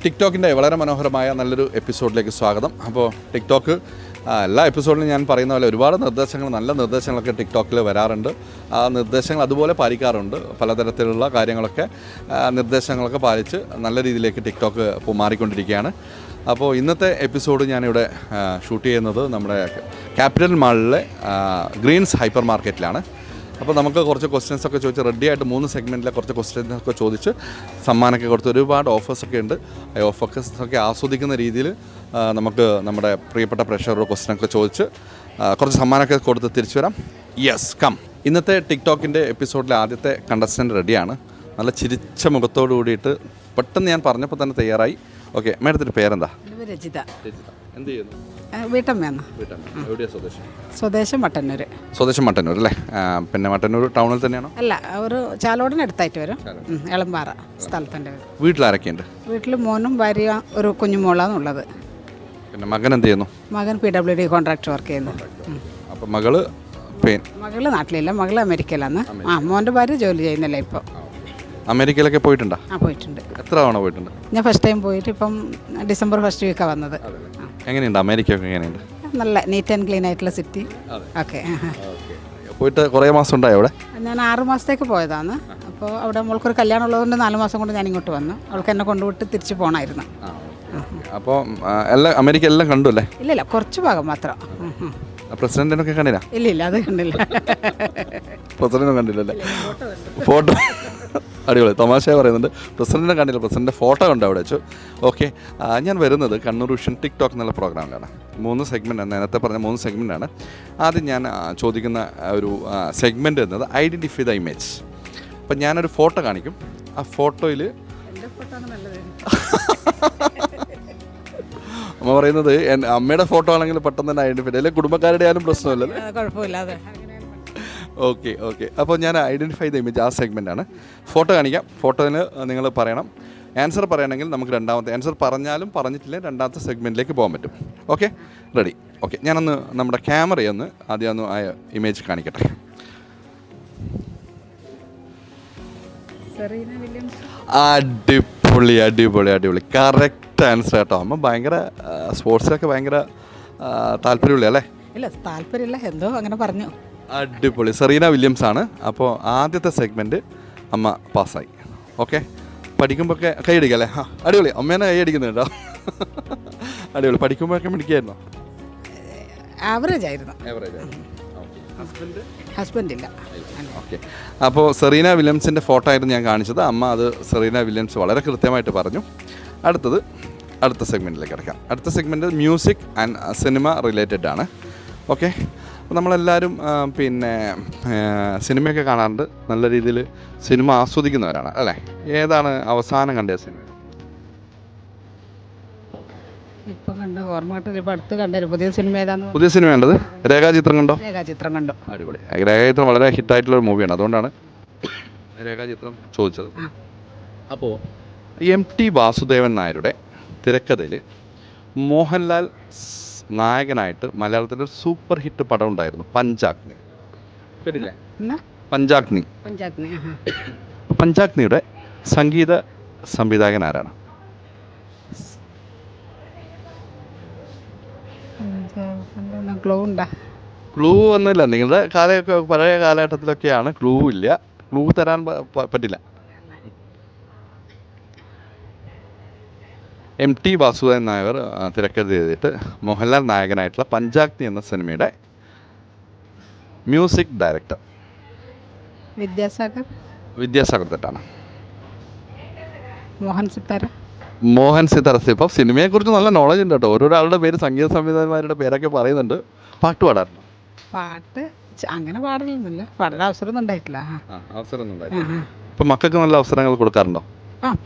ടിക്ടോക്കിൻ്റെ വളരെ മനോഹരമായ നല്ലൊരു എപ്പിസോഡിലേക്ക് സ്വാഗതം. അപ്പോൾ ടിക്ടോക്ക് എല്ലാ എപ്പിസോഡിലും ഞാൻ പറയുന്ന പോലെ ഒരുപാട് നിർദ്ദേശങ്ങൾ, നല്ല നിർദ്ദേശങ്ങളൊക്കെ ടിക്ടോക്കിൽ വരാറുണ്ട്. ആ നിർദ്ദേശങ്ങൾ അതുപോലെ പാലിക്കാറുണ്ട്. പലതരത്തിലുള്ള കാര്യങ്ങളൊക്കെ നിർദ്ദേശങ്ങളൊക്കെ പാലിച്ച് നല്ല രീതിയിലേക്ക് ടിക്ടോക്ക് മാറിക്കൊണ്ടിരിക്കുകയാണ്. അപ്പോൾ ഇന്നത്തെ എപ്പിസോഡ് ഞാനിവിടെ ഷൂട്ട് ചെയ്യുന്നത് നമ്മുടെ ക്യാപിറ്റൽ മാളിലെ ഗ്രീൻസ് ഹൈപ്പർ മാർക്കറ്റിലാണ്. അപ്പോൾ നമുക്ക് കുറച്ച് ക്വസ്റ്റ്യൻസൊക്കെ ചോദിച്ച് റെഡിയായിട്ട് 3 സെഗ്മെൻറ്റിലെ കുറച്ച് ക്വസ്റ്റ്യൻസൊക്കെ ചോദിച്ച് സമ്മാനമൊക്കെ കൊടുത്ത് ഒരുപാട് ഓഫേഴ്സൊക്കെ ഉണ്ട്. ആ ഓഫേഴ്സൊക്കെ ആസ്വദിക്കുന്ന രീതിയിൽ നമുക്ക് നമ്മുടെ പ്രിയപ്പെട്ട പ്രേക്ഷകരോട് ക്വസ്റ്റ്യനൊക്കെ ചോദിച്ച് കുറച്ച് സമ്മാനമൊക്കെ കൊടുത്ത് തിരിച്ചു വരാം. Yes, come. ഇന്നത്തെ ടിക്ടോക്കിൻ്റെ എപ്പിസോഡിലെ ആദ്യത്തെ കണ്ടസ്റ്റൻറ്റ് റെഡിയാണ്. നല്ല ചിരിച്ച മുഖത്തോട് കൂടിയിട്ട് പെട്ടെന്ന് ഞാൻ പറഞ്ഞപ്പോൾ തന്നെ തയ്യാറായി. ഓക്കെ, മേഡത്തിൻ്റെ പേരെന്താ? രജിത. എന്ത് ചെയ്യുന്നു? വീട്ടമ്മയാണ്. എവിടെയാണ് സ്വദേശം? സ്വദേശം മട്ടന്നൂർ. സ്വദേശം മട്ടന്നൂർ അല്ലേ? പിന്നെ മട്ടന്നൂർ ടൗണിൽ തന്നെയാണോ? അല്ല, ഒരു ചാലോടിന് അടുത്തായിട്ട് വരും. എളമ്പാറ സ്ഥലത്തിൻ്റെ പേര്. വീട്ടിലാരൊക്കെയുണ്ട്? വീട്ടിൽ മോനും ഭാര്യ ഒരു കുഞ്ഞുമോളാണുള്ളത്. പിന്നെ മകൻ എന്ത് ചെയ്യുന്നു? മകൻ PWD കോൺട്രാക്ട് വർക്ക് ചെയ്യുന്നു. അപ്പം മകള് മകള് നാട്ടിലില്ല, മകള് അമേരിക്കയിലാണ്. മോൻ്റെ ഭാര്യ ജോലി ചെയ്യുന്നില്ല ഇപ്പോൾ. അമേരിക്കയിലൊക്കെ പോയിട്ടുണ്ടോ? പോയിട്ടുണ്ട്. എത്ര തവണ പോയിട്ടുണ്ട്? ഞാൻ ഫസ്റ്റ് ടൈം പോയിട്ട് ഇപ്പം ഡിസംബർ ഫസ്റ്റ് വീക്കാണ് വന്നത്. എങ്ങനെയുണ്ട് അമേരിക്കയൊക്കെ? എങ്ങനെയുണ്ട്? നല്ല നീറ്റ് ആൻഡ് ക്ലീൻ ആയിട്ടുള്ള സിറ്റി. ഓക്കെ. പോയിട്ട് കുറേ മാസം ഉണ്ടായോ അവിടെ? ഞാൻ 6 മാസത്തേക്ക് പോയതാണ്. അപ്പോൾ അവിടെ മോൾക്കൊരു കല്യാണം ഉള്ളതുകൊണ്ട് 4 മാസം കൊണ്ട് ഞാൻ ഇങ്ങോട്ട് വന്നു. അവൾക്ക് എന്നെ കൊണ്ടുവിട്ട് തിരിച്ച് പോകണമായിരുന്നു. അപ്പോൾ എല്ലാം അമേരിക്ക എല്ലാം കണ്ടു അല്ലേ? ഇല്ലില്ല, കുറച്ച് ഭാഗം മാത്രം. പ്രസിഡന്റിനൊക്കെ കണ്ടില്ല? ഇല്ലില്ല, അത് കണ്ടില്ല. പ്രസിഡന്റിനും കണ്ടില്ലല്ലേ? ഫോട്ടോ അടിപൊളി. തമാശയായി പറയുന്നുണ്ട്. പ്രസിഡന്റിനെ കണ്ടില്ല, പ്രസിഡന്റിൻ്റെ ഫോട്ടോ കണ്ടു അവിടെ വെച്ചു. ഓക്കെ, ഞാൻ വരുന്നത് കണ്ണൂർ വിഷൻ ടിക്ടോക്ക് എന്നുള്ള പ്രോഗ്രാമിലാണ്. 3 സെഗ്മെൻറ്റാണ്, നേരത്തെ പറഞ്ഞ 3 സെഗ്മെൻറ്റാണ്. ആദ്യം ഞാൻ ചോദിക്കുന്ന ഒരു സെഗ്മെൻറ്റ് എന്നത് ഐഡൻറ്റിഫൈ ദ ഇമേജ്. അപ്പം ഞാനൊരു ഫോട്ടോ കാണിക്കും. ആ ഫോട്ടോയിൽ അമ്മ പറയുന്നത് അമ്മയുടെ ഫോട്ടോ ആണെങ്കിൽ പെട്ടെന്ന് തന്നെ ഐഡൻറ്റിഫൈ, അല്ലെങ്കിൽ കുടുംബക്കാരുടെ ആയാലും പ്രശ്നമില്ലല്ലേ? കുഴപ്പമില്ലാതെ. ഓക്കെ. അപ്പോൾ ഞാൻ ഐഡൻറ്റിഫൈ ദ ഇമേജ് ആ സെഗ്മെൻറ്റാണ്. ഫോട്ടോ കാണിക്കാം. ഫോട്ടോയിൽ നിങ്ങൾ പറയണം. ആൻസർ പറയണമെങ്കിൽ നമുക്ക് രണ്ടാമത്തെ ആൻസർ പറഞ്ഞാലും പറഞ്ഞിട്ടില്ലെങ്കിൽ രണ്ടാമത്തെ സെഗ്മെൻറ്റിലേക്ക് പോകാൻ പറ്റും. Okay, ready? ഓക്കെ, ഞാനൊന്ന് നമ്മുടെ ക്യാമറയൊന്ന് ആദ്യം ഒന്ന് ആ ഇമേജ് കാണിക്കട്ടെ. അടിപൊളി കറക്റ്റ് ആൻസർ കേട്ടോ. അമ്മ ഭയങ്കര സ്പോർട്സിലൊക്കെ ഭയങ്കര താല്പര്യമുള്ള അല്ലേ? ഇല്ല, താല്പര്യമില്ല, എന്തോ അങ്ങനെ പറഞ്ഞു. അടിപൊളി. സെറീന വില്യംസ് ആണ്. അപ്പോൾ ആദ്യത്തെ സെഗ്മെൻറ്റ് അമ്മ പാസ്സായി. ഓക്കെ, പഠിക്കുമ്പോഴൊക്കെ കൈയടിക്കാം അല്ലേ? അടിപൊളി. അമ്മേനെ കൈയടിക്കുന്നു കേട്ടോ. അടിപൊളി. പഠിക്കുമ്പോഴൊക്കെ മിടിക്കായിരുന്നോ? ആവറേജ് ആയിരുന്നു. ഹസ്ബൻഡ് ഇല്ല. ഓക്കെ, അപ്പോൾ സെറീന വില്യംസിൻ്റെ ഫോട്ടോ ആയിരുന്നു ഞാൻ കാണിച്ചത്. അമ്മ അത് സെറീന വില്യംസ് വളരെ കൃത്യമായിട്ട് പറഞ്ഞു. അടുത്ത സെഗ്മെൻറ്റിലേക്ക് കിടക്കാം. അടുത്ത segment music and cinema related ആണ്. ഓക്കെ, അപ്പോൾ നമ്മളെല്ലാവരും പിന്നെ സിനിമയൊക്കെ കാണാറുണ്ട്, നല്ല രീതിയിൽ സിനിമ ആസ്വദിക്കുന്നവരാണ് അല്ലേ? ഏതാണ് അവസാനം കണ്ട സിനിമ? ഇപ്പം കണ്ട ഓർമ്മ അടുത്ത് കണ്ടൊരു പുതിയ സിനിമ ഏതാന്ന്? പുതിയ സിനിമ കണ്ടത് രേഖാചിത്രം കണ്ടോ? രേഖാചിത്രം കണ്ടു. അടിപൊളി. രേഖാചിത്രം വളരെ ഹിറ്റായിട്ടുള്ളൊരു മൂവിയാണ്, അതുകൊണ്ടാണ് രേഖാചിത്രം ചോദിച്ചത്. അപ്പോൾ MT വാസുദേവൻ നായരുടെ തിരക്കഥയിൽ മോഹൻലാൽ നായകനായിട്ട് മലയാളത്തിൻ്റെ ഒരു സൂപ്പർ ഹിറ്റ് പടം ഉണ്ടായിരുന്നു, പഞ്ചാഗ്നി. കേട്ടില്ലേ? പഞ്ചാഗ്നി. പഞ്ചാഗ്നിയുടെ സംഗീത സംവിധായകൻ ആരാണ്? ക്ലൂ ഒന്നുമില്ല. നിങ്ങളുടെ പഴയ കാലഘട്ടത്തിലൊക്കെയാണ്. ക്ലൂ ഇല്ല, ക്ലൂ തരാൻ പറ്റില്ല. MT വാസുദേവൻ നായർ തിരക്കഥ ചെയ്തിട്ട് മോഹൻലാൽ നായകനായിട്ടുള്ള പഞ്ചാഗ്നി എന്ന സിനിമയുടെ മ്യൂസിക് ഡയറക്ടർ വിദ്യാസാഗർ തെറ്റാണ്. മോഹൻ സിതാര. ഇപ്പോൾ സിനിമയെക്കുറിച്ച് നല്ല നോളജ് ഉണ്ട് കേട്ടോ. ഓരോരാളുടെ പേര്, സംഗീത സംവിധായകന്മാരുടെ പേരൊക്കെ പറയുന്നുണ്ട്. പാട്ട് പാടാറുണ്ട്? പാട്ട് അങ്ങനെ പാടലൊന്നുമില്ല, പാടാൻ അവസരമൊന്നും ഉണ്ടായിട്ടില്ല. ഇപ്പം മക്കൾക്ക് നല്ല അവസരങ്ങൾ കൊടുക്കാറുണ്ടോ?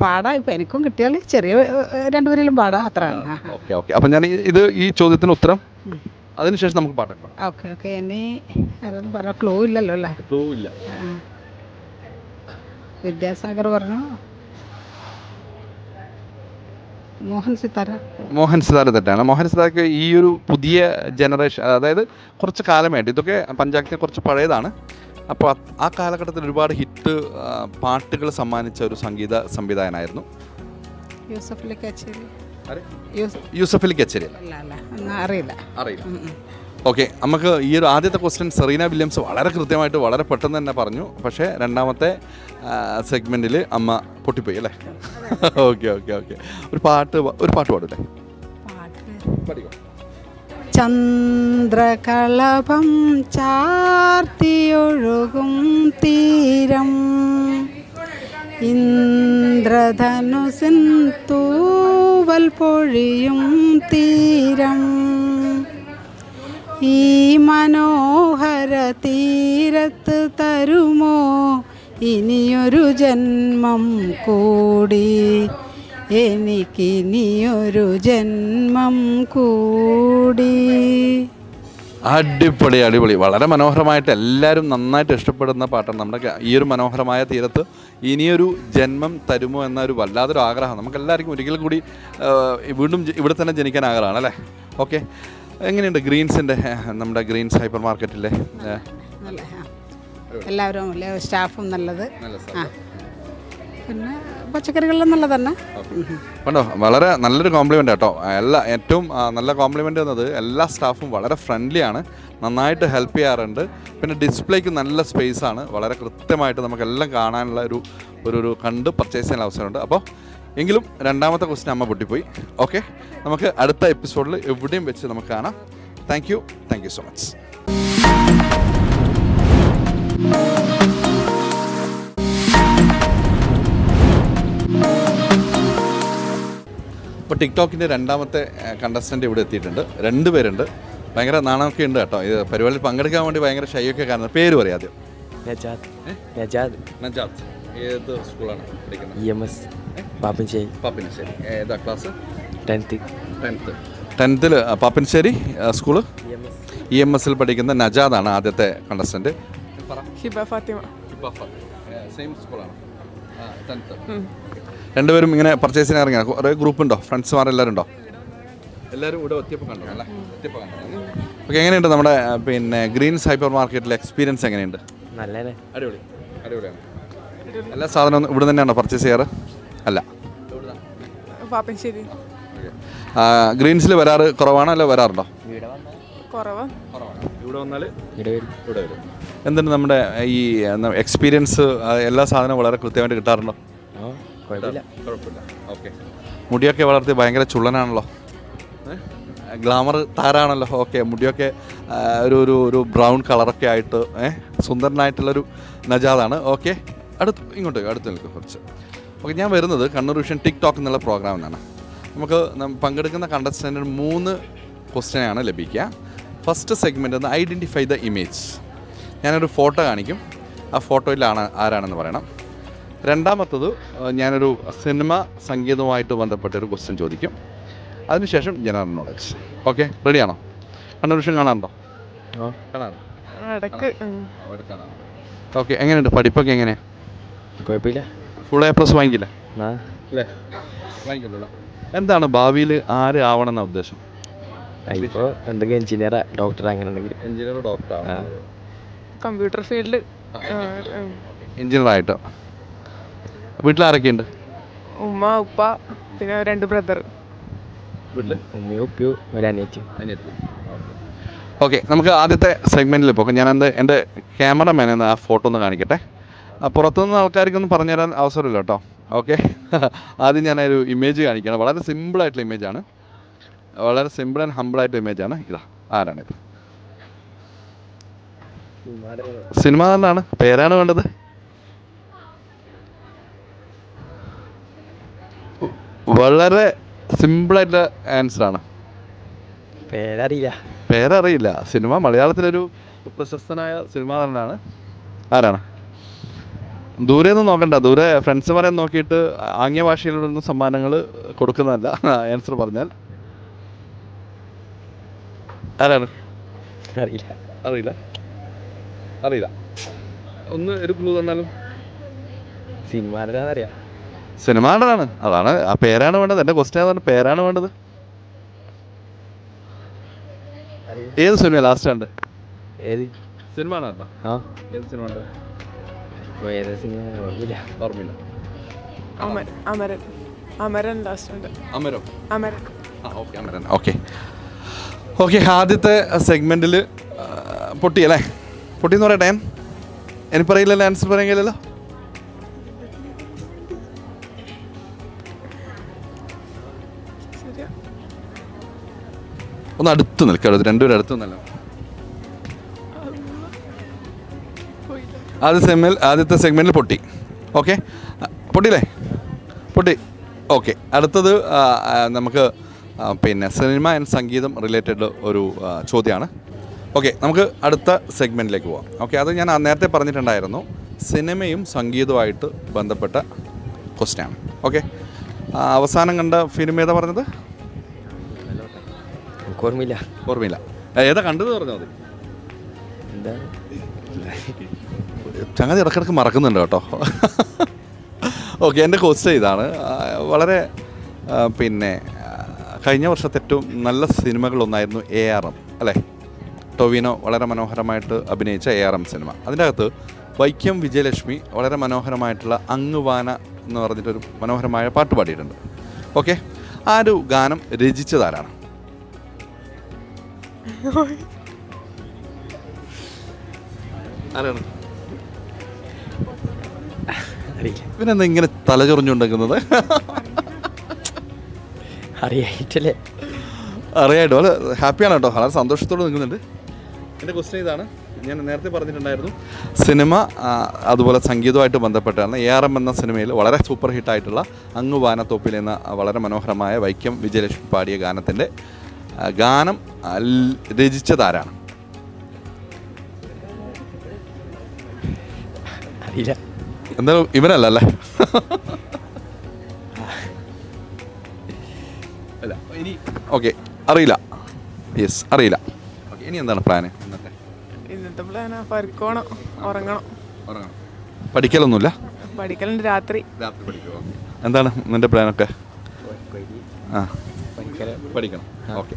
പാടാം. ഇപ്പം എനിക്കും കിട്ടിയാൽ ചെറിയ 2 പേരിലും പാടാം, അത്ര. ഓക്കെ. അപ്പം ഞാൻ ഈ ചോദ്യത്തിന് ഉത്തരം അതിനുശേഷം നമുക്ക് പാടാം. ഓക്കെ. ഇനി അതൊന്നും പറഞ്ഞ ക്ലൂ ഇല്ലല്ലോ അല്ലേ? ക്ലൂ ഇല്ല. വിദ്യാസാഗർ പറഞ്ഞു. മോഹൻ സിതാര തെറ്റാണ്. മോഹൻ സിതാരക്ക് ഈ ഒരു പുതിയ ജനറേഷൻ, അതായത് കുറച്ച് കാലമായിട്ട്, ഇതൊക്കെ പഞ്ചാഗ്നി കുറച്ച് പഴയതാണ്. അപ്പോൾ ആ കാലഘട്ടത്തിൽ ഒരുപാട് ഹിറ്റ് പാട്ടുകൾ സമ്മാനിച്ച ഒരു സംഗീത സംവിധായകനായിരുന്നു യൂസഫ് അലി കച്ചേരി യൂസഫ് അലി കച്ചേരി അല്ല അല്ല ഒന്നും അറിയില്ല. അറിയില്ല. ഓക്കെ, നമുക്ക് ഈ ഒരു ആദ്യത്തെ ക്വസ്റ്റ്യൻ സെറീന വില്യംസ് വളരെ കൃത്യമായിട്ട് വളരെ പെട്ടെന്ന് തന്നെ പറഞ്ഞു. പക്ഷേ രണ്ടാമത്തെ സെഗ്മെൻറ്റിൽ അമ്മ പൊട്ടിപ്പോയി അല്ലേ? Okay okay okay. ഒരു പാട്ട് പാടില്ലേ? ചന്ദ്രകളഭം ചാർത്തിയൊഴുകും തീരം, ഇന്ദ്രധനുസിൻ തൂവൽ പൊഴിയും തീരം, ഈ മനോഹര തീരത്ത് തരുമോ ഇനിയൊരു ജന്മം കൂടി, എനിക്കിനിയൊരു ജന്മം കൂടി. അടിപൊളി അടിപൊളി, വളരെ മനോഹരമായിട്ട് എല്ലാവരും നന്നായിട്ട് ഇഷ്ടപ്പെടുന്ന പാട്ടാണ്. നമ്മുടെ ഈ ഒരു മനോഹരമായ തീരത്ത് ഇനിയൊരു ജന്മം തരുമോ എന്നൊരു വല്ലാതൊരു ആഗ്രഹം നമുക്കെല്ലാവർക്കും ഒരിക്കലും കൂടി വീണ്ടും ഇവിടെ തന്നെ ജനിക്കാൻ ആഗ്രഹമാണ് അല്ലേ? ഓക്കെ, എങ്ങനെയുണ്ട് ഗ്രീൻസിൻ്റെ നമ്മുടെ ഗ്രീൻസ് ഹൈപ്പർ മാർക്കറ്റിലെ? എല്ലാവരും സ്റ്റാഫും നല്ലത്, പിന്നെ പച്ചക്കറികളെല്ലാം നല്ലതന്നെ. കണ്ടോ, വളരെ നല്ലൊരു കോംപ്ലിമെൻ്റ് കേട്ടോ. ഏറ്റവും നല്ല കോംപ്ലിമെൻ്റ് എന്നത് എല്ലാ സ്റ്റാഫും വളരെ ഫ്രണ്ട്ലി ആണ്, നന്നായിട്ട് ഹെൽപ്പ് ചെയ്യാറുണ്ട്. പിന്നെ ഡിസ്പ്ലേക്ക് നല്ല സ്പേസ് ആണ്, വളരെ കൃത്യമായിട്ട് നമുക്കെല്ലാം കാണാനുള്ള ഒരു കണ്ട് പർച്ചേസ് ചെയ്യാൻ അവസരമുണ്ട്. അപ്പോൾ എങ്കിലും രണ്ടാമത്തെ ക്വസ്റ്റ്യൻ അമ്മ പൊട്ടിപ്പോയി. ഓക്കെ, നമുക്ക് അടുത്ത എപ്പിസോഡിൽ എവിടെയും വെച്ച് നമുക്ക് കാണാം. Thank you so much. ഇപ്പോൾ ടിക്ടോക്കിൻ്റെ രണ്ടാമത്തെ കണ്ടസ്റ്റൻ്റ് ഇവിടെ എത്തിയിട്ടുണ്ട്. 2 പേരുണ്ട്. ഭയങ്കര നാണമൊക്കെ ഉണ്ട് കേട്ടോ. ഇത് പരിപാടിയിൽ പങ്കെടുക്കാൻ വേണ്ടി ഭയങ്കര ഷൈയൊക്കെ കാണുന്നത്. പേര് പറയാം ആദ്യം. നജാത്ത്. ഏത് സ്കൂളാണ് പഠിക്കുന്നത്? EMS പാപ്പിനിശ്ശേരി. ഏതാ ക്ലാസ്? 10th പാപ്പിനിശ്ശേരി സ്കൂള് EMSൽ പഠിക്കുന്ന നജാദാണ് ആദ്യത്തെ കണ്ടസ്റ്റൻ്റ്. ഹിബ ഫാത്തിമ. സെയിം സ്കൂളാണ്. 10th. രണ്ടുപേരും ഇങ്ങനെ പർച്ചേസിന് ഇറങ്ങിയ കുറേ ഗ്രൂപ്പ് ഉണ്ടോ? ഫ്രണ്ട്സ്മാരെല്ലാവരും ഉണ്ടോ? എല്ലാവരും ഇവിടെ എത്തിയപ്പോൾ കണ്ടോ അല്ലേ? എത്തിയപ്പോൾ കണ്ടോ? ഓക്കെ, എങ്ങനെയുണ്ട് നമ്മുടെ പിന്നെ ഗ്രീൻസ് ഹൈപ്പർ മാർക്കറ്റിലെ എക്സ്പീരിയൻസ് എങ്ങനെയുണ്ട്? നല്ലതന്നെ. അടിപൊളിയാണ്. എല്ലാ സാധനവും ഇവിടെ തന്നെയാണോ പർച്ചേസ് ചെയ്യാറ്? അല്ല, പാപ്പൻശ്ശേരി. ഗ്രീൻസിൽ വരാറ് കുറവാണോ അല്ല വരാറുണ്ടോ? കുറവാണ്. ഇവിടെ വന്നാൽ ഇവിടെ വരും. എന്തുണ്ട് നമ്മുടെ ഈ എക്സ്പീരിയൻസ്? എല്ലാ സാധനവും വളരെ കൃത്യമായിട്ട് കിട്ടാറുണ്ടോ? കുഴപ്പമില്ല. ഓക്കെ, മുടിയൊക്കെ വളർത്തി ഭയങ്കര ചുള്ളനാണല്ലോ, ഗ്ലാമർ താരാണല്ലോ. ഓക്കെ, മുടിയൊക്കെ ഒരു ബ്രൗൺ കളറൊക്കെ ആയിട്ട് സുന്ദരനായിട്ടുള്ളൊരു നജാദാണ്. ഓക്കെ, അടുത്ത് നിൽക്കും കുറച്ച്. ഓക്കെ, ഞാൻ വരുന്നത് കണ്ണൂർ വിഷൻ ടിക്ടോക്ക് എന്നുള്ള പ്രോഗ്രാമിൽ നിന്നാണ്. നമുക്ക് പങ്കെടുക്കുന്ന കണ്ടസ്റ്റൻറ്റിന് 3 ക്വസ്റ്റ്യനാണ് ലഭിക്കുക. ഫസ്റ്റ് സെഗ്മെൻ്റ് എന്ന് ഐഡൻറ്റിഫൈ ദ ഇമേജ്. ഞാനൊരു ഫോട്ടോ കാണിക്കും, ആ ഫോട്ടോയിലാണ് ആരാണെന്ന് പറയണം. രണ്ടാമത്തത് ഞാനൊരു സിനിമ സംഗീതവുമായിട്ട് ബന്ധപ്പെട്ടൊരു ക്വസ്റ്റ്യൻ ചോദിക്കും. അതിനുശേഷം ജനറൽ നോളജ്. ഓക്കെ, റെഡിയാണോ? കണ്ണൂർ വിഷൻ കാണാറുണ്ടോ? ഓക്കെ, എങ്ങനെയുണ്ട് പഠിപ്പൊക്കെ? എങ്ങനെയാണ്? കുഴപ്പമില്ല. ഫുൾ A+ വാങ്ങിക്കില്ല അല്ലേ? വാങ്ങിക്കല്ലോ. എന്താണ് ഭാവിയിൽ ആര് ആവണമെന്ന ഉദ്ദേശം? ഇപ്പോൾ എന്തെങ്കിലും എഞ്ചിനീയർ, ഡോക്ടർ, അങ്ങനെ ഉണ്ടെങ്കിൽ. Engineer, doctor, computer field. എഞ്ചിനീയറായിട്ടോ. വീട്ടിലാരൊക്കെയുണ്ട്? ഉമ്മ, ഉപ്പ, പിന്നെ 2 ബ്രദർ. വീട്ടിൽ ഉമ്മയും ഉപ്പയും ഒരു അനിയത്തി. ഓക്കെ, നമുക്ക് ആദ്യത്തെ സെഗ്മെൻറ്റിൽ പോകാം. ഞാൻ എൻ്റെ ക്യാമറമാൻ എന്ന് ആ ഫോട്ടോ ഒന്ന് കാണിക്കട്ടെ. പുറത്തുനിന്ന് ആൾക്കാർക്കൊന്നും പറഞ്ഞുതരാൻ അവസരമില്ല കേട്ടോ. ഓക്കെ, ആദ്യം ഞാനൊരു ഇമേജ് കാണിക്കണം. വളരെ സിമ്പിളായിട്ടുള്ള ഇമേജാണ്, വളരെ സിമ്പിൾ ആൻഡ് ഹമ്പിളായിട്ടുള്ള ഇമേജാണ്. ഇതാ, ആരാണിത്? സിനിമ തന്നെയാണ്. പേരാണ് വേണ്ടത്. വളരെ സിമ്പിളായിട്ടുള്ള ആൻസറാണ്. പേരറിയില്ല. സിനിമ മലയാളത്തിലൊരു പ്രശസ്തനായ സിനിമ തന്നെയാണ്. ആരാണ്? ദൂരെ ഒന്നും നോക്കണ്ട, ദൂരെ ഫ്രണ്ട്സുമാരെ നോക്കിയിട്ട് ആംഗ്യ ഭാഷയിലൊന്നും സമ്മാനങ്ങൾ കൊടുക്കുന്നതല്ല. ആൻസർ പറഞ്ഞാൽ ആരാണ്? അറിയില്ല. ഒന്ന് ഒരു ക്ലൂ തന്നാലും. സിനിമാടനാണ്. അതാണ്, ആ പേരാണ് വേണ്ടത്. എൻ്റെ ക്വസ്റ്റ്യൻ അതാണ്, പേരാണ് വേണ്ടത്. ഏത് സിനിമ ലാസ്റ്റ് കണ്ട്? സിനിമ ആണോ? ഏത് സിനിമ ഉണ്ട്? ഓർമ്മയില്ല. അമരൻ ലാസ്റ്റ് ഉണ്ട്. Amaram. Amaran. Okay Amaran. Okay okay. ആദ്യത്തെ സെഗ്മെൻറ്റിൽ പൊട്ടി അല്ലേ? പൊട്ടി എന്ന് പറയട്ടെ. എനിക്ക് പറയില്ലല്ലോ, ആൻസർ പറയാൻ കഴിയില്ലല്ലോ. ശരിയാ. ഒന്ന് അടുത്ത് നിൽക്കരുത്, രണ്ടുപേരും അടുത്ത് നിന്നല്ലോ. ആദ്യത്തെ സെഗ്മെൻറ്റിൽ പൊട്ടി. ഓക്കെ, പൊട്ടിയില്ലേ? പൊട്ടി. ഓക്കെ, അടുത്തത് നമുക്ക് പിന്നെ സിനിമ ആൻഡ് സംഗീതം റിലേറ്റഡ് ഒരു ചോദ്യമാണ്. ഓക്കെ, നമുക്ക് അടുത്ത സെഗ്മെൻറ്റിലേക്ക് പോവാം. ഓക്കെ, അത് ഞാൻ നേരത്തെ പറഞ്ഞിട്ടുണ്ടായിരുന്നു, സിനിമയും സംഗീതവുമായിട്ട് ബന്ധപ്പെട്ട ക്വസ്റ്റ്യനാണ്. ഓക്കെ, അവസാനം കണ്ട ഫിലിം ഏതാ പറഞ്ഞത്? ഓർമ്മയില്ല. ഏതാ കണ്ടത് പറഞ്ഞാൽ മതി. എന്താ ചങ്ങാതി ഇടക്കിടക്ക് മറക്കുന്നുണ്ട് കേട്ടോ. ഓക്കെ, എൻ്റെ ക്വസ്റ്റ്യൻ ഇതാണ്. വളരെ പിന്നെ കഴിഞ്ഞ വർഷത്തെ ഏറ്റവും നല്ല സിനിമകളൊന്നായിരുന്നു ARM അല്ലേ? ടൊവിനോ വളരെ മനോഹരമായിട്ട് അഭിനയിച്ച ARM സിനിമ. അതിൻ്റെ അകത്ത് വൈക്കം വിജയലക്ഷ്മി വളരെ മനോഹരമായിട്ടുള്ള അങ്ങുവാന എന്ന് പറഞ്ഞിട്ടൊരു മനോഹരമായ പാട്ട് പാടിയിട്ടുണ്ട്. ഓക്കെ, ആ ഒരു ഗാനം രചിച്ചതാരാണ്? ആരാണ്? ഇവനെന്താ ഇങ്ങനെ തലചൊറിഞ്ഞുണ്ടാക്കുന്നത്? അറിയായിട്ടല്ലേ? അറിയായിട്ടോ? വളരെ ഹാപ്പിയാണ് കേട്ടോ, വളരെ സന്തോഷത്തോടെ നിൽക്കുന്നുണ്ട്. എൻ്റെ ക്വസ്റ്റ്യൻ ഇതാണ്, ഞാൻ നേരത്തെ പറഞ്ഞിട്ടുണ്ടായിരുന്നു, സിനിമ അതുപോലെ സംഗീതവുമായിട്ട് ബന്ധപ്പെട്ടാണ് ARM എന്ന സിനിമയിൽ വളരെ സൂപ്പർ ഹിറ്റായിട്ടുള്ള അങ്ങ് വാനത്തോപ്പിൽ എന്ന വളരെ മനോഹരമായ വൈക്കം വിജയലക്ഷ്മി പാടിയ ഗാനത്തിൻ്റെ ഗാനം രചിച്ചതാരാണ്? അറിയില്ല. എന്തായാലും ഇവനല്ല അല്ലേ? അല്ല, ഇനി ഓക്കെ, അറിയില്ല. യെസ്, അറിയില്ല. ഓക്കെ, ഇനി എന്താണ് പ്ലാന്? ഇന്നത്തെ പ്ലാനാ പരിക്കോണം, ഉറങ്ങണം. പഠിക്കലൊന്നുമില്ല? പഠിക്കലുണ്ട്, രാത്രി പഠിക്കുമോ? എന്താണ് നിൻ്റെ പ്ലാനൊക്കെ? ആ, പഠിക്കണം. ഓക്കെ,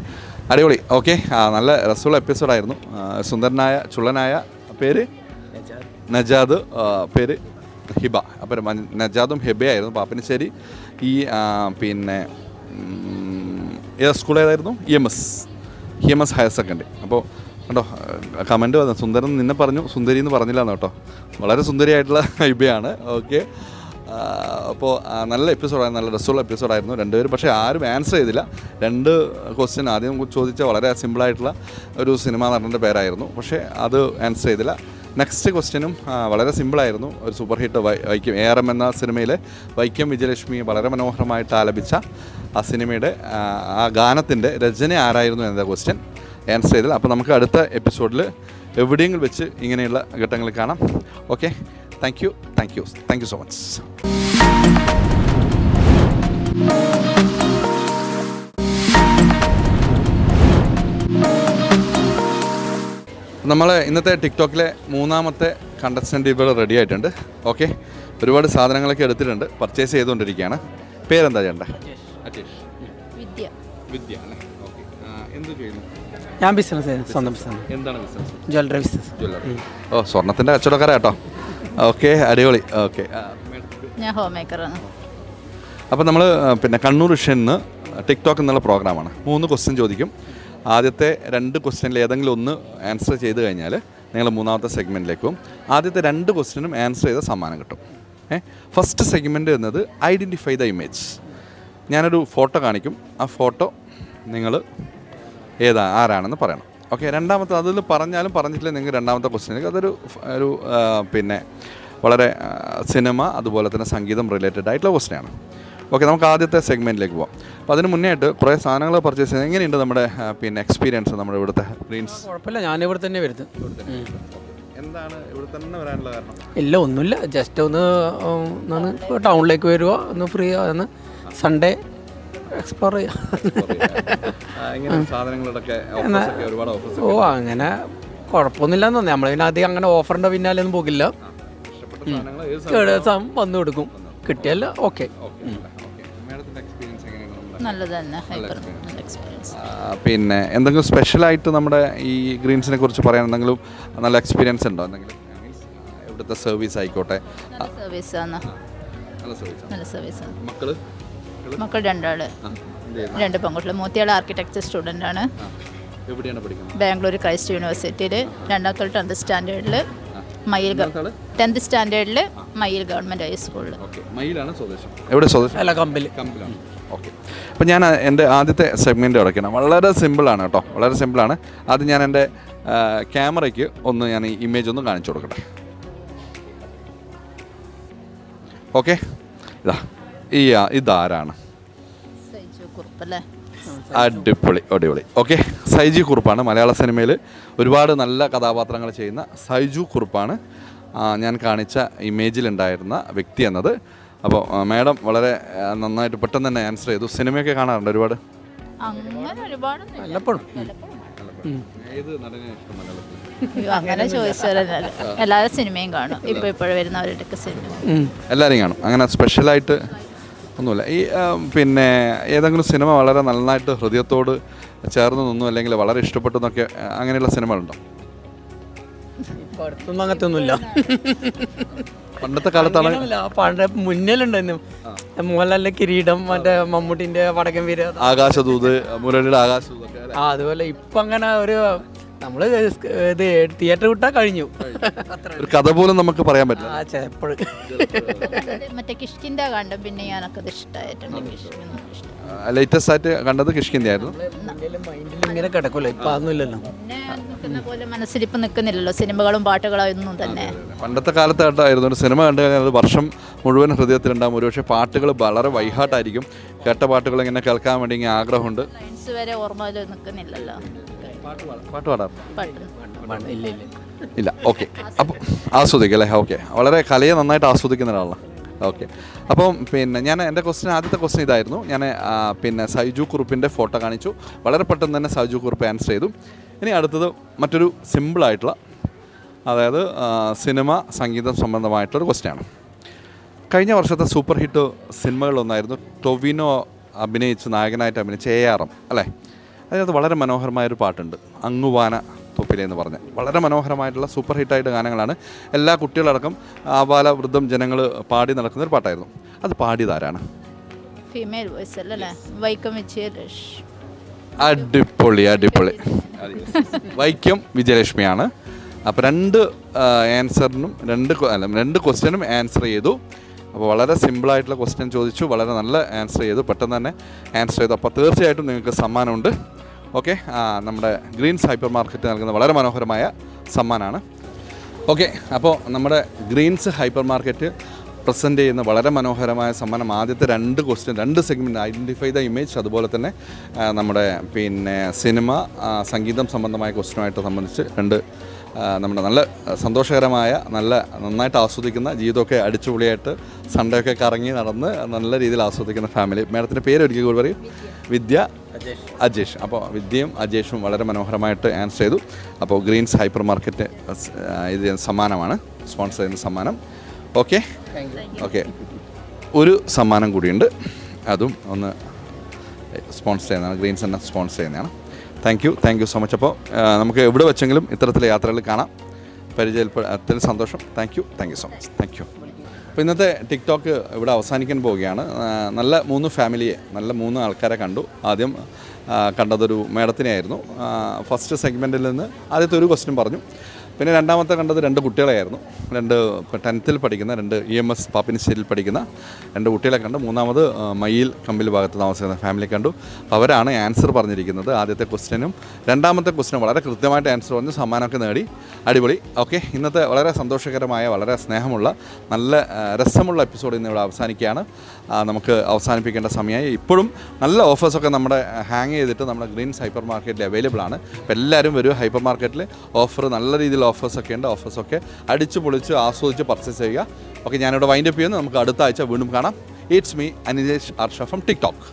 അടിപൊളി. ഓക്കെ, നല്ല രസമുള്ള എപ്പിസോഡായിരുന്നു. സുന്ദരനായ ചുള്ളനായ പേര് നജാദ്, പേര് ഹിബ. അപ്പം നജാദും ഹിബയായിരുന്നു. പാപ്പനശ്ശേരി ഈ പിന്നെ സ്കൂൾ ഏതായിരുന്നു? EMS higher secondary. അപ്പോൾ കേട്ടോ, കമൻറ്റ് വന്നു, സുന്ദരൻ നിന്നെ പറഞ്ഞു, സുന്ദരി എന്ന് പറഞ്ഞില്ല എന്ന് കേട്ടോ. വളരെ സുന്ദരിയായിട്ടുള്ള ഹിബയാണ്. ഓക്കെ, അപ്പോൾ നല്ല എപ്പിസോഡായിരുന്നു, നല്ല രസമുള്ള എപ്പിസോഡായിരുന്നു. രണ്ടുപേരും പക്ഷേ ആരും ആൻസർ ചെയ്തില്ല. 2 ക്വസ്റ്റ്യൻ ആദ്യം ചോദിച്ച വളരെ സിമ്പിളായിട്ടുള്ള ഒരു സിനിമാ നടൻ്റെ പേരായിരുന്നു, പക്ഷേ അത് ആൻസർ ചെയ്തില്ല. നെക്സ്റ്റ് ക്വസ്റ്റ്യനും വളരെ സിമ്പിളായിരുന്നു. ഒരു സൂപ്പർ ഹിറ്റ് വൈക്കം ARM എന്ന സിനിമയിലെ വൈക്കം വിജയലക്ഷ്മി വളരെ മനോഹരമായിട്ട് ആലപിച്ച ആ സിനിമയുടെ ആ ഗാനത്തിൻ്റെ രചന ആരായിരുന്നു എന്ന ക്വസ്റ്റ്യൻ ആൻസർ ചെയ്തില്ല. അപ്പോൾ നമുക്ക് അടുത്ത എപ്പിസോഡിൽ എവിടെയെങ്കിലും വെച്ച് ഇങ്ങനെയുള്ള ഘട്ടങ്ങളിൽ കാണാം. Okay, thank you so much. നമ്മൾ ഇന്നത്തെ ടിക്ടോക്കിലെ 3ാമത്തെ കണ്ടസ്റ്റൻ്റ് ഇപ്പോൾ റെഡി ആയിട്ടുണ്ട്. ഓക്കെ, ഒരുപാട് സാധനങ്ങളൊക്കെ എടുത്തിട്ടുണ്ട്, പർച്ചേസ് ചെയ്തുകൊണ്ടിരിക്കുകയാണ്. പേരെന്താ ചേട്ടൻ്റെ? വിദ്യ അല്ലേ? ഓക്കെ, എന്ത് ചെയ്യുന്നു? ഞാൻ ബിസിനസ്, സ്വന്തം ബിസിനസ്. എന്താണ് ബിസിനസ്? Jewellery business. ഓ, സ്വർണത്തിൻ്റെ കച്ചവടക്കാരാ കേട്ടോ. ഓക്കെ, അടിപൊളി. ഓക്കെ, ഞാൻ ഹോം മേക്കറാണ്. അപ്പോൾ നമ്മൾ പിന്നെ കണ്ണൂർ വിഷനിന്ന് ടിക്ടോക്ക് എന്നുള്ള പ്രോഗ്രാമാണ്. 3 ക്വസ്റ്റ്യൻ ചോദിക്കും. ആദ്യത്തെ 2 ക്വസ്റ്റ്യനിൽ ഏതെങ്കിലും ഒന്ന് ആൻസർ ചെയ്ത് കഴിഞ്ഞാൽ നിങ്ങൾ 3ാമത്തെ സെഗ്മെൻറ്റിലേക്കും. ആദ്യത്തെ 2 ക്വസ്റ്റ്യനും ആൻസർ ചെയ്ത സമ്മാനം കിട്ടും. ഫസ്റ്റ് സെഗ്മെൻറ്റ് എന്നത് ഐഡൻറ്റിഫൈ ദ ഇമേജ്. ഞാനൊരു ഫോട്ടോ കാണിക്കും, ആ ഫോട്ടോ നിങ്ങൾ ആരാണെന്ന് പറയണം. ഓക്കെ, രണ്ടാമത്തെ അതിൽ പറഞ്ഞാലും പറഞ്ഞിട്ടില്ല നിങ്ങൾ രണ്ടാമത്തെ ക്വസ്റ്റ്യനിലേക്ക് അതൊരു പിന്നെ വളരെ സിനിമ അതുപോലെ തന്നെ സംഗീതം റിലേറ്റഡ് ആയിട്ടുള്ള ക്വസ്റ്റ്യനാണ്. ഓക്കെ, നമുക്ക് ആദ്യത്തെ സെഗ്മെൻറ്റിലേക്ക് പോകാം. അപ്പോൾ അതിന് മുന്നേ ആയിട്ട് കുറേ സാധനങ്ങൾ പർച്ചേസ് ചെയ്യുന്നത് എങ്ങനെയുണ്ട് നമ്മുടെ പിന്നെ എക്സ്പീരിയൻസ് നമ്മുടെ ഇവിടുത്തെ ഗ്രീൻസ്? കുഴപ്പമില്ല, ഞാനിവിടെ തന്നെ വരുന്നത്. എന്താണ് ഇവിടെ തന്നെ വരാനുള്ള കാരണം? ഇല്ല, ഒന്നുമില്ല, ജസ്റ്റ് ഒന്ന് ടൗണിലേക്ക് വരിക, ഒന്ന് ഫ്രീ ആണ്, സൺഡേ എക്സ്പ്ലോർ ചെയ്യാം. ഓ, അങ്ങനെ കുഴപ്പമൊന്നുമില്ലെന്ന് തോന്നി. നമ്മളിതിന് അധികം അങ്ങനെ ഓഫറിൻ്റെ പിന്നാലെ ഒന്നും പോകില്ല, വന്നു കൊടുക്കും, കിട്ടിയല്ല. ഓക്കെ, പിന്നെ എന്തെങ്കിലും സ്പെഷ്യലായിട്ട് നമ്മുടെ ഈ ഗ്രീൻസിനെ കുറിച്ച് പറയാൻ എന്തെങ്കിലും നല്ല എക്സ്പീരിയൻസ് ഉണ്ടോ? എന്തെങ്കിലും ഇവിടുത്തെ സർവീസ് ആയിക്കോട്ടെ? നല്ല സർവീസാണ്. മക്കള് മക്കൾ രണ്ടാള്, രണ്ട് പെൺകുട്ടികൾ. മൂത്തയാൾ ആർക്കിടെക്ചർ സ്റ്റുഡൻ്റ് ആണ്, എവിടെയാണ് പഠിക്കുന്നത്? ബാംഗ്ലൂർ ക്രൈസ്റ്റ് യൂണിവേഴ്സിറ്റിയിൽ. രണ്ടാമത്തെ 10th സ്റ്റാൻഡേർഡിൽ മയിൽ 10th സ്റ്റാൻഡേർഡിൽ മയിൽ ഗവൺമെൻറ് ഹൈസ്കൂളിൽ. മയിലാണ് സ്വദേശം. എവിടെ സ്വദേശം? അല്ല, കമ്പിൽ. കമ്പിലാണ്. ഓക്കെ. അപ്പോൾ ഞാൻ എൻ്റെ ആദ്യത്തെ സെഗ്മെൻറ്റ് തുടക്കണം. വളരെ സിമ്പിളാണ് കേട്ടോ, വളരെ സിമ്പിളാണ്. ആദ്യം ഞാൻ എൻ്റെ ക്യാമറയ്ക്ക് ഒന്ന് ഞാൻ ഈ ഇമേജ് ഒന്ന് കാണിച്ചു കൊടുക്കട്ടെ. ഓക്കെ, ഇതാരാണ്? സൈജു കുറുപ്പല്ലേ? അടിപൊളി അടിപൊളി. ഓക്കെ, സൈജു കുറുപ്പാണ്. മലയാള സിനിമയിൽ ഒരുപാട് നല്ല കഥാപാത്രങ്ങൾ ചെയ്യുന്ന സൈജു കുറുപ്പാണ് ഞാൻ കാണിച്ച ഇമേജിലുണ്ടായിരുന്ന വ്യക്തി എന്നത്. അപ്പോൾ മാഡം വളരെ നന്നായിട്ട് പെട്ടെന്ന് തന്നെ ആൻസർ ചെയ്തു. സിനിമയൊക്കെ കാണാറുണ്ട് ഒരുപാട്? അങ്ങനെ ഒരുപാട് വല്ലപ്പോഴും. ഏത് നടനെ ഇഷ്ടം മലയാളത്തിൽ? അങ്ങനെ ചോദിച്ചാൽ എല്ലാവരും സിനിമയും കാണും. ഇപ്പോഴും വരുന്നവരുടെയൊക്കെ സിനിമ എല്ലാവരും കാണും. അങ്ങനെ സ്പെഷ്യലായിട്ട് ഒന്നുമില്ല. ഈ പിന്നെ ഏതെങ്കിലും സിനിമ വളരെ നന്നായിട്ട് ഹൃദയത്തോട് ചേർന്ന് നിന്നു, അല്ലെങ്കിൽ വളരെ ഇഷ്ടപ്പെട്ടു എന്നൊക്കെ അങ്ങനെയുള്ള സിനിമകളുണ്ടോ? ഇപ്പോൾ അടുത്തൊന്നും അങ്ങനത്തെ ഒന്നുമില്ല. പണ്ടത്തെ കാലത്താണ്. പണ്ട് മുന്നിലുണ്ടായിരുന്നു മോഹൻലാലിന്റെ കിരീടം, മറ്റേ മമ്മൂട്ടിന്റെ വടക്കൻ വീര, ആകാശദൂത്, മുരളിയുടെ ആകാശദൂത് ഒക്കെ. അതുപോലെ ഇപ്പൊ അങ്ങനെ ഒരു നമ്മള് ഇത് തിയേറ്റർ വിട്ടാ കഴിഞ്ഞു. ഒരു കഥ പോലും നമുക്ക് പറയാൻ പറ്റില്ല. എപ്പോഴും മറ്റേ കിഷ്കിന്ത കണ്ട പിന്നെ ഞാനൊക്കെ ഇഷ്ടമായിട്ടുണ്ട്. ലേറ്റസ്റ്റ് ആയിട്ട് കണ്ടത് കിഷ്കിന്ത ആയിരുന്നു. മൈൻഡിൽ ഇങ്ങനെ കിടക്കുമല്ലോ, ഇപ്പൊ അതൊന്നുമില്ലല്ലോ. പിന്നെ നിൽക്കുന്ന പോലെ മനസ്സിലിപ്പം നിൽക്കുന്നില്ലല്ലോ സിനിമകളും പാട്ടുകളും ഒന്നും തന്നെ. പണ്ടത്തെ കാലത്തായിട്ടായിരുന്നു ഒരു സിനിമ കണ്ടു കഴിഞ്ഞാൽ അത് വർഷം മുഴുവൻ ഹൃദയത്തിലുണ്ടാകും. ഒരുപക്ഷെ പാട്ടുകൾ വളരെ വൈഹാട്ടായിരിക്കും. കേട്ട പാട്ടുകൾ ഇങ്ങനെ കേൾക്കാൻ വേണ്ടി ഇങ്ങനെ ആഗ്രഹമുണ്ട്. ലൈൻസ് വരെ ഓർമ്മയിൽ നിൽക്കുന്നില്ലല്ലോ. പാട്ട് പാടാറ് പാട്ട് ഇല്ല. ഓക്കെ, അപ്പോൾ ആസ്വദിക്കും അല്ലേ? ഓക്കെ, വളരെ കലയെ നന്നായിട്ട് ആസ്വദിക്കുന്ന ഒരാളാണ്. ഓക്കെ, അപ്പം പിന്നെ ഞാൻ എൻ്റെ ആദ്യത്തെ ക്വസ്റ്റ്യൻ ഇതായിരുന്നു. ഞാൻ പിന്നെ സൈജു കുറുപ്പിൻ്റെ ഫോട്ടോ കാണിച്ചു. വളരെ പെട്ടെന്ന് തന്നെ സൈജു കുറുപ്പ് ആൻസർ ചെയ്തു. ഇനി അടുത്തത് മറ്റൊരു സിമ്പിളായിട്ടുള്ള, അതായത് സിനിമ സംഗീതം സംബന്ധമായിട്ടുള്ളൊരു ക്വസ്റ്റ്യനാണ്. കഴിഞ്ഞ വർഷത്തെ സൂപ്പർ ഹിറ്റ് സിനിമകളിലൊന്നായിരുന്നു ടൊവിനോ നായകനായിട്ട് അഭിനയിച്ച ARM അല്ലേ? അതിനകത്ത് വളരെ മനോഹരമായൊരു പാട്ടുണ്ട്, അങ്ങുവാന തൊപ്പിലെ എന്ന് പറഞ്ഞ്. വളരെ മനോഹരമായിട്ടുള്ള സൂപ്പർ ഹിറ്റായിട്ട് ഗാനങ്ങളാണ്. എല്ലാ കുട്ടികളടക്കം ആബാല വൃദ്ധം ജനങ്ങൾ പാടി നടക്കുന്നൊരു പാട്ടായിരുന്നു. അത് പാടിയതാരാണ്? ഫീമെയിൽ വോയിസ് അല്ലേ? വൈക്കം വിജയലക്ഷ്മി. അടിപൊളി അടിപൊളി. വൈക്കം വിജയലക്ഷ്മിയാണ്. അപ്പോൾ രണ്ട് ക്വസ്റ്റ്യനും ആൻസർ ചെയ്തു. അപ്പോൾ വളരെ സിമ്പിളായിട്ടുള്ള ക്വസ്റ്റ്യൻ ചോദിച്ചു, വളരെ നല്ല ആൻസർ ചെയ്തു, പെട്ടെന്ന് തന്നെ ആൻസർ ചെയ്തു. അപ്പോൾ തീർച്ചയായിട്ടും നിങ്ങൾക്ക് സമ്മാനമുണ്ട്. ഓക്കെ, നമ്മുടെ ഗ്രീൻസ് ഹൈപ്പർ മാർക്കറ്റ് നൽകുന്ന വളരെ മനോഹരമായ സമ്മാനമാണ്. ഓക്കെ, അപ്പോൾ നമ്മുടെ ഗ്രീൻസ് ഹൈപ്പർ മാർക്കറ്റ് പ്രസൻറ്റ് ചെയ്യുന്ന വളരെ മനോഹരമായ സമ്മാനം. ആദ്യത്തെ 2 question, 2 segment, identify the image, അതുപോലെ തന്നെ നമ്മുടെ പിന്നെ സിനിമ സംഗീതം സംബന്ധമായ ക്വസ്റ്റ്യനുമായിട്ട് സംബന്ധിച്ച് 2 നമ്മുടെ നല്ല സന്തോഷകരമായ, നന്നായിട്ട് ആസ്വദിക്കുന്ന, ജീവിതമൊക്കെ അടിച്ചുപൊളിയായിട്ട് സൺഡേ ഒക്കെ കറങ്ങി നടന്ന് നല്ല രീതിയിൽ ആസ്വദിക്കുന്ന ഫാമിലി. മാഡത്തിൻ്റെ പേര് ഒരിക്കൽ കൂടി പറയും? വിദ്യ അജേഷ്. അപ്പോൾ വിദ്യയും അജേഷും വളരെ മനോഹരമായിട്ട് ആൻസർ ചെയ്തു. അപ്പോൾ ഗ്രീൻസ് ഹൈപ്പർ മാർക്കറ്റ് ഇത് സമ്മാനമാണ്, സ്പോൺസർ ചെയ്യുന്ന സമ്മാനം. ഓക്കെ, ഒരു സമ്മാനം കൂടിയുണ്ട്, അതും ഒന്ന് സ്പോൺസർ ചെയ്യുന്നതാണ്, ഗ്രീൻസ് തന്നെ സ്പോൺസർ ചെയ്യുന്നതാണ്. Thank you so much. അപ്പോൾ നമുക്ക് എവിടെ വെച്ചെങ്കിലും ഇത്തരത്തിലെ യാത്രകൾ കാണാം. പരിചയത്തിൽ സന്തോഷം. Thank you so much. Thank you. അപ്പോൾ ഇന്നത്തെ ടിക്ടോക്ക് ഇവിടെ അവസാനിക്കാൻ പോവുകയാണ്. നല്ല 3 ആൾക്കാരെ കണ്ടു. ആദ്യം കണ്ടതൊരു മേഡത്തിനെയായിരുന്നു. ഫസ്റ്റ് സെഗ്മെൻറ്റിൽ നിന്ന് ആദ്യത്തെ ഒരു ക്വസ്റ്റ്യൻ പറഞ്ഞു. പിന്നെ രണ്ടാമത്തെ കണ്ടത് 2 കുട്ടികളെയായിരുന്നു. 10th പഠിക്കുന്ന 2 EMS പാപ്പിനിശ്ശേരിയിൽ പഠിക്കുന്ന 2 കുട്ടികളെ കണ്ടു. മൂന്നാമത് മയിൽ കമ്പിൽ ഭാഗത്ത് താമസിക്കുന്ന ഫാമിലി കണ്ടു. അവരാണ് ആൻസർ പറഞ്ഞിരിക്കുന്നത്. ആദ്യത്തെ ക്വസ്റ്റ്യനും രണ്ടാമത്തെ ക്വസ്റ്റ്യനും വളരെ കൃത്യമായിട്ട് ആൻസർ പറഞ്ഞു, സമ്മാനമൊക്കെ നേടി. അടിപൊളി. ഓക്കെ, ഇന്നത്തെ വളരെ സന്തോഷകരമായ, വളരെ സ്നേഹമുള്ള, നല്ല രസമുള്ള എപ്പിസോഡ് ഇന്ന് ഇവിടെ അവസാനിക്കുകയാണ്. നമുക്ക് അവസാനിപ്പിക്കേണ്ട സമയമായി. ഇപ്പോഴും നല്ല ഓഫേഴ്സൊക്കെ നമ്മുടെ ഹാങ് ചെയ്തിട്ട് നമ്മുടെ ഗ്രീൻസ് ഹൈപ്പർ മാർക്കറ്റിൽ അവൈലബിൾ ആണ്. അപ്പോൾ എല്ലാവരും വരും. ഹൈപ്പർ മാർക്കറ്റിൽ ഓഫർ, നല്ല രീതിയിൽ ഓഫേഴ്സൊക്കെ ഉണ്ട്. ഓഫേഴ്സൊക്കെ അടിച്ചു പൊളിച്ച് ആസ്വദിച്ച് പർച്ചേസ് ചെയ്യുക. ഓക്കെ, ഞാനിവിടെ വൈൻഡപ്പ് ചെയ്യുന്നു. നമുക്ക് അടുത്ത ആഴ്ച വീണ്ടും കാണാം. It's me Anilesh Arsha from TikTok.